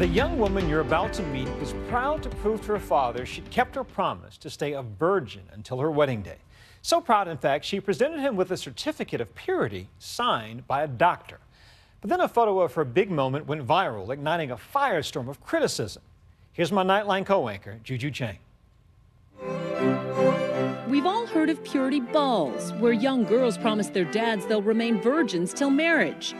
The young woman you're about to meet was proud to prove to her father she'd kept her promise to stay a virgin until her wedding day. So proud, in fact, she presented him with a certificate of purity signed by a doctor. But then a photo of her big moment went viral, igniting a firestorm of criticism. Here's my Nightline co-anchor, Juju Chang. We've all heard of purity balls, where young girls promise their dads they'll remain virgins till marriage.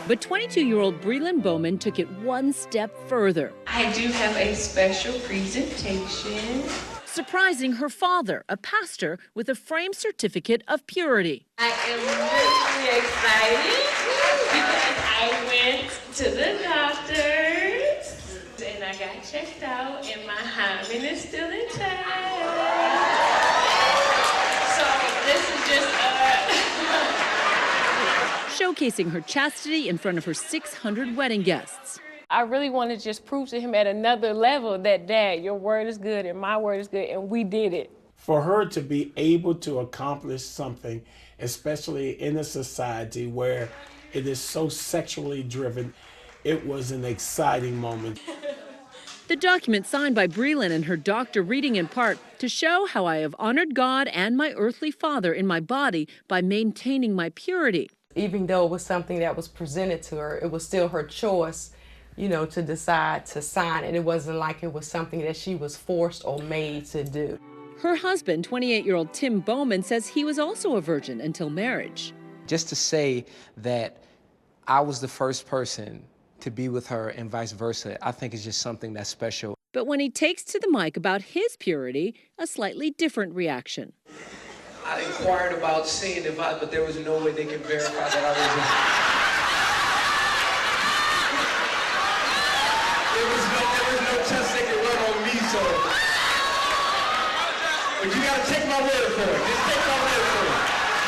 But 22-year-old Breland Bowman took it one step further. I do have a special presentation. Surprising her father, a pastor, with a framed certificate of purity. I am really excited because I went to the doctors and I got checked out and my hymen is still intact. So this is just showcasing her chastity in front of her 600 wedding guests. I really want to just prove to him at another level that, Dad, your word is good and my word is good, and we did it. For her to be able to accomplish something, especially in a society where it is so sexually driven, it was an exciting moment. The document signed by Breland and her doctor reading in part to show how I have honored God and my earthly father in my body by maintaining my purity. Even though it was something that was presented to her, it was still her choice, you know, to decide to sign it. It wasn't like it was something that she was forced or made to do. Her husband, 28-year-old Tim Bowman, says he was also a virgin until marriage. Just to say that I was the first person to be with her and vice versa, I think is just something that's special. But when he takes to the mic about his purity, a slightly different reaction. I inquired about seeing if but there was no way they could verify that I was there was no test they could run on me, so. But you gotta take my word for it. Just take my word for it.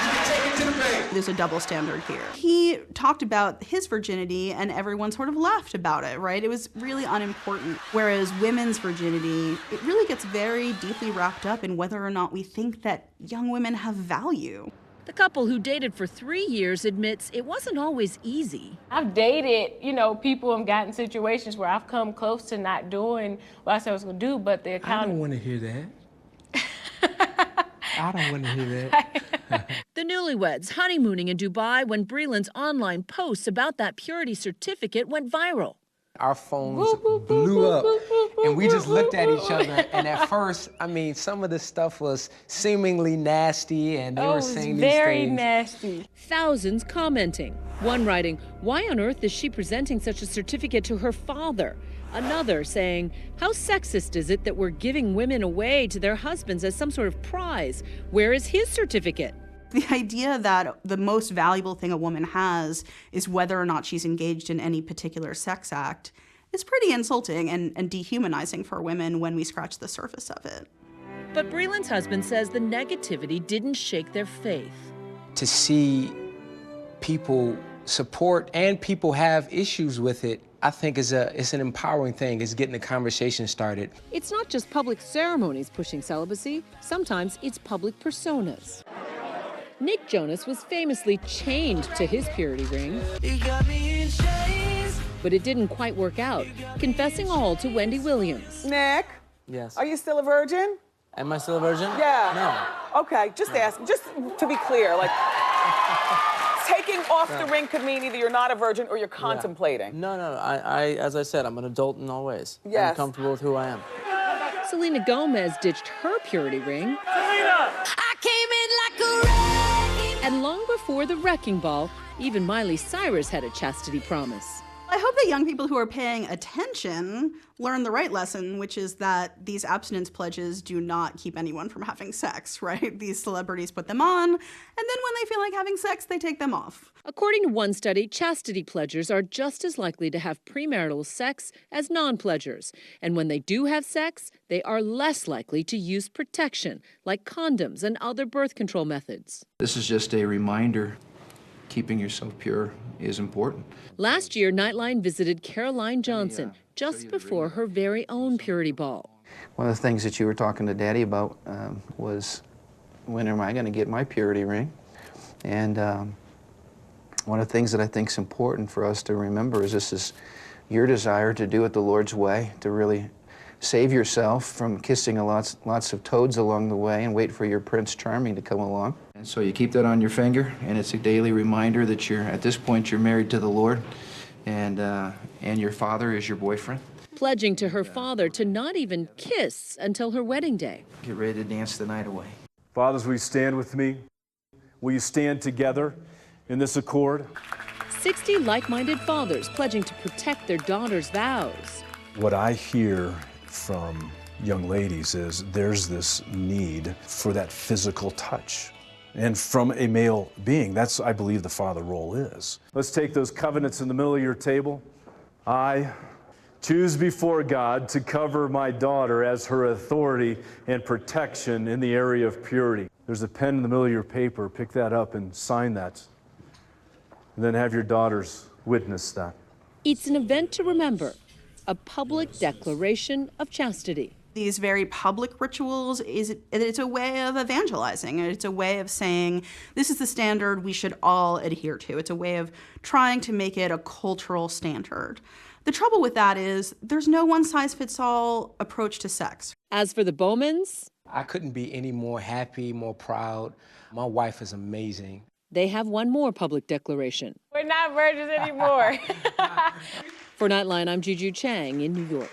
You can take it to the bank. There's a double standard here. He talked about his virginity and everyone sort of laughed about it, right? It was really unimportant. Whereas women's virginity, it really gets very deeply wrapped up in whether or not we think that young women have value. The couple who dated for 3 years admits it wasn't always easy. I've dated, people and gotten situations where I've come close to not doing what I said I was going to do, but the account. I don't want to hear that. I don't want to hear that. The newlyweds honeymooning in Dubai when Breland's online posts about that purity certificate went viral. Our phones blew up, and we just looked at each other, and at first, some of the stuff was seemingly nasty, and they were saying these things. Very nasty. Thousands commenting. One writing, "Why on earth is she presenting such a certificate to her father?" Another saying, "How sexist is it that we're giving women away to their husbands as some sort of prize? Where is his certificate?" The idea that the most valuable thing a woman has is whether or not she's engaged in any particular sex act is pretty insulting and dehumanizing for women when we scratch the surface of it. But Breland's husband says the negativity didn't shake their faith. To see people support and people have issues with it, I think it's an empowering thing. It's getting the conversation started. It's not just public ceremonies pushing celibacy. Sometimes it's public personas. Nick Jonas was famously chained to his purity ring, but it didn't quite work out, confessing all to Wendy Williams. Nick? Yes. Are you still a virgin? Am I still a virgin? Yeah. No. Okay, just ask, just to be clear, taking off the ring could mean either you're not a virgin or you're contemplating. No. I as I said, I'm an adult in all ways. Yes. I'm comfortable with who I am. Selena Gomez ditched her purity ring. Selena! I came in like a wrecking. And long before the wrecking ball, even Miley Cyrus had a chastity promise. I hope that young people who are paying attention learn the right lesson, which is that these abstinence pledges do not keep anyone from having sex, right? These celebrities put them on, and then when they feel like having sex, they take them off. According to one study, chastity pledgers are just as likely to have premarital sex as non-pledgers. And when they do have sex, they are less likely to use protection, like condoms and other birth control methods. This is just a reminder. Keeping yourself pure is important. Last year, Nightline visited Caroline Johnson just before her very own purity ball. One of the things that you were talking to Daddy about was, when am I going to get my purity ring? And one of the things that I think is important for us to remember is this is your desire to do it the Lord's way, to really save yourself from kissing lots of toads along the way and wait for your Prince Charming to come along. And so you keep that on your finger, and it's a daily reminder that at this point, you're married to the Lord, and your father is your boyfriend. Pledging to her father to not even kiss until her wedding day. Get ready to dance the night away. Fathers, will you stand with me? Will you stand together in this accord? 60 like-minded fathers pledging to protect their daughters' vows. What I hear from young ladies is there's this need for that physical touch. And from a male being, that's, I believe, the father role is. Let's take those covenants in the middle of your table. I choose before God to cover my daughter as her authority and protection in the area of purity. There's a pen in the middle of your paper. Pick that up and sign that. And then have your daughters witness that. It's an event to remember, a public declaration of chastity. These very public rituals, it's a way of evangelizing. It's a way of saying, this is the standard we should all adhere to. It's a way of trying to make it a cultural standard. The trouble with that is there's no one-size-fits-all approach to sex. As for the Bowmans, I couldn't be any more happy, more proud. My wife is amazing. they have one more public declaration. We're not virgins anymore. For Nightline, I'm Juju Chang in New York.